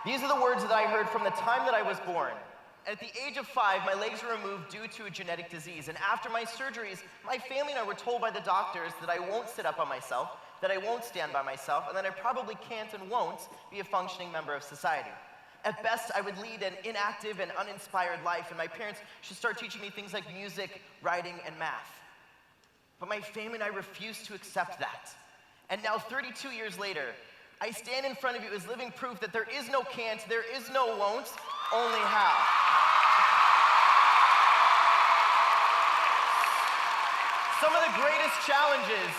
These are the words that I heard from the time that I was born. At the age of 5, my legs were removed due to a genetic disease. And after my surgeries, my family and I were told by the doctors that I won't sit up on myself, that I won't stand by myself, and that I probably can't and won't be a functioning member of society. At best, I would lead an inactive and uninspired life, and my parents should start teaching me things like music, writing, and math. But my family and I refused to accept that. And now, 32 years later, I stand in front of you as living proof that there is no can't, there is no won't, only how. Some of the greatest challenges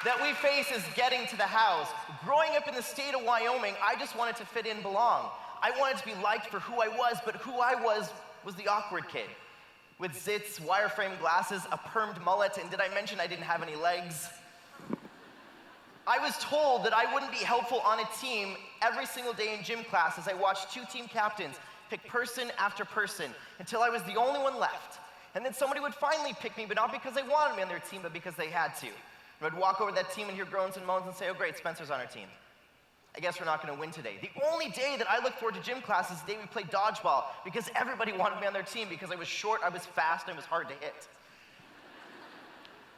that we face is getting to the hows. Growing up in the state of Wyoming, I just wanted to fit in, belong. I wanted to be liked for who I was, but who I was the awkward kid. With zits, wireframe glasses, a permed mullet, and did I mention I didn't have any legs? I was told that I wouldn't be helpful on a team every single day in gym class as I watched 2 team captains pick person after person until I was the only one left. And then somebody would finally pick me, but not because they wanted me on their team, but because they had to. I would walk over to that team and hear groans and moans and say, oh great, Spencer's on our team. I guess we're not gonna win today. The only day that I look forward to gym class is the day we played dodgeball because everybody wanted me on their team because I was short, I was fast, and I was hard to hit.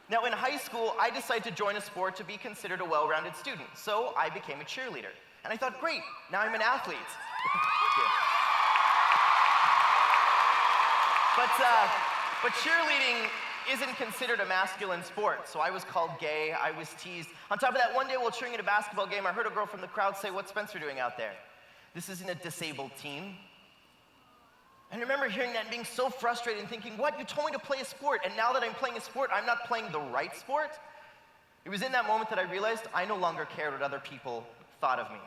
Now in high school, I decided to join a sport to be considered a well-rounded student, so I became a cheerleader. And I thought, great, now I'm an athlete. Thank you. But cheerleading isn't considered a masculine sport, so I was called gay, I was teased. On top of that, one day while cheering at a basketball game, I heard a girl from the crowd say, what's Spencer doing out there? This isn't a disabled team. And I remember hearing that and being so frustrated and thinking, what, you told me to play a sport, and now that I'm playing a sport, I'm not playing the right sport? It was in that moment that I realized I no longer cared what other people thought of me.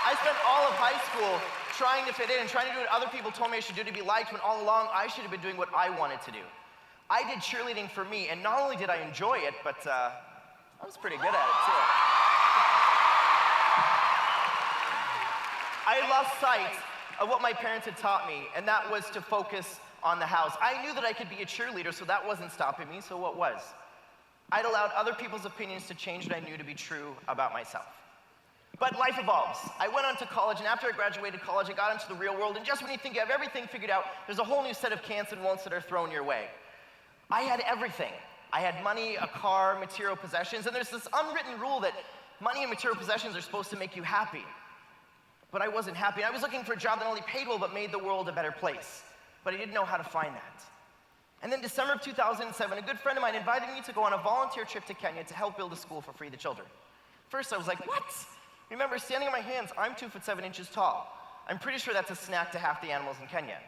I spent all of high school trying to fit in and trying to do what other people told me I should do to be liked, when all along I should have been doing what I wanted to do. I did cheerleading for me, and not only did I enjoy it, but I was pretty good at it too. I lost sight of what my parents had taught me, and that was to focus on the house. I knew that I could be a cheerleader, so that wasn't stopping me, so what was? I'd allowed other people's opinions to change what I knew to be true about myself. But life evolves. I went on to college, and after I graduated college, I got into the real world, and just when you think you have everything figured out, there's a whole new set of can'ts and won'ts that are thrown your way. I had everything. I had money, a car, material possessions, and there's this unwritten rule that money and material possessions are supposed to make you happy. But I wasn't happy. I was looking for a job that not only paid well, but made the world a better place. But I didn't know how to find that. And then December of 2007, a good friend of mine invited me to go on a volunteer trip to Kenya to help build a school for Free the Children. First, I was like, what? Remember, standing on my hands, I'm 2'7" tall. I'm pretty sure that's a snack to half the animals in Kenya.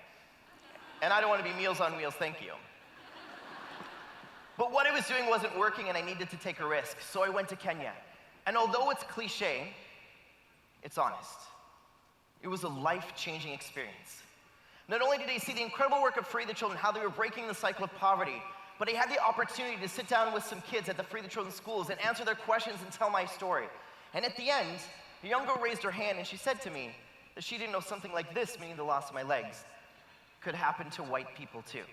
And I don't want to be Meals on Wheels, thank you. But what I was doing wasn't working, and I needed to take a risk, so I went to Kenya. And although it's cliche, it's honest. It was a life-changing experience. Not only did I see the incredible work of Free the Children, how they were breaking the cycle of poverty, but I had the opportunity to sit down with some kids at the Free the Children schools and answer their questions and tell my story. And at the end, a young girl raised her hand and she said to me that she didn't know something like this, meaning the loss of my legs, could happen to white people too.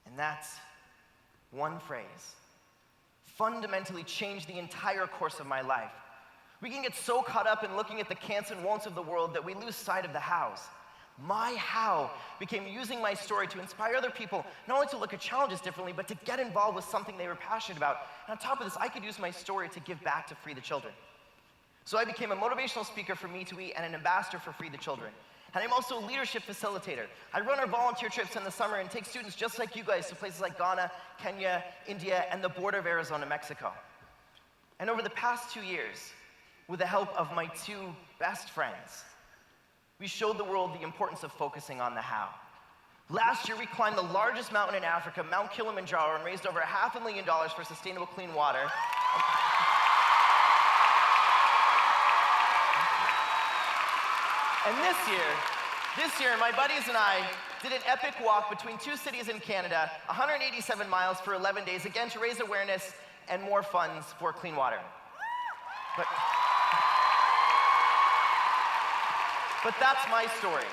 And that's one phrase fundamentally changed the entire course of my life. We can get so caught up in looking at the can'ts and won'ts of the world that we lose sight of the hows. My how became using my story to inspire other people, not only to look at challenges differently, but to get involved with something they were passionate about. And on top of this, I could use my story to give back to Free the Children. So I became a motivational speaker for Me to Eat and an ambassador for Free the Children. And I'm also a leadership facilitator. I run our volunteer trips in the summer and take students just like you guys to places like Ghana, Kenya, India, and the border of Arizona, Mexico. And over the past 2 years, with the help of my 2 best friends, we showed the world the importance of focusing on the how. Last year, we climbed the largest mountain in Africa, Mount Kilimanjaro, and raised over $500,000 for sustainable clean water. And this year, my buddies and I did an epic walk between 2 cities in Canada, 187 miles for 11 days, again to raise awareness and more funds for clean water. But that's my story.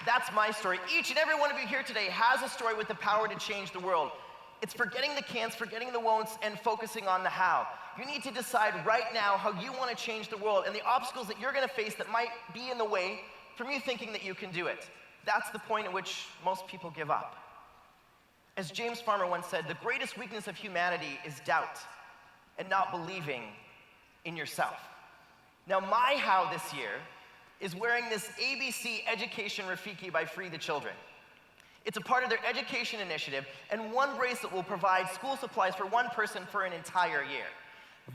That's my story. Each and every one of you here today has a story with the power to change the world. It's forgetting the can'ts, forgetting the won'ts, and focusing on the how. You need to decide right now how you want to change the world and the obstacles that you're going to face that might be in the way from you thinking that you can do it. That's the point at which most people give up. As James Farmer once said, the greatest weakness of humanity is doubt and not believing in yourself. Now, my how this year is wearing this ABC Education Rafiki by Free the Children. It's a part of their education initiative, and one bracelet will provide school supplies for one person for an entire year.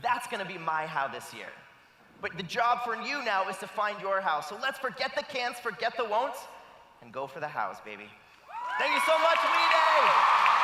That's gonna be my how this year. But the job for you now is to find your how. So let's forget the can'ts, forget the won'ts, and go for the hows, baby. Thank you so much, We Day!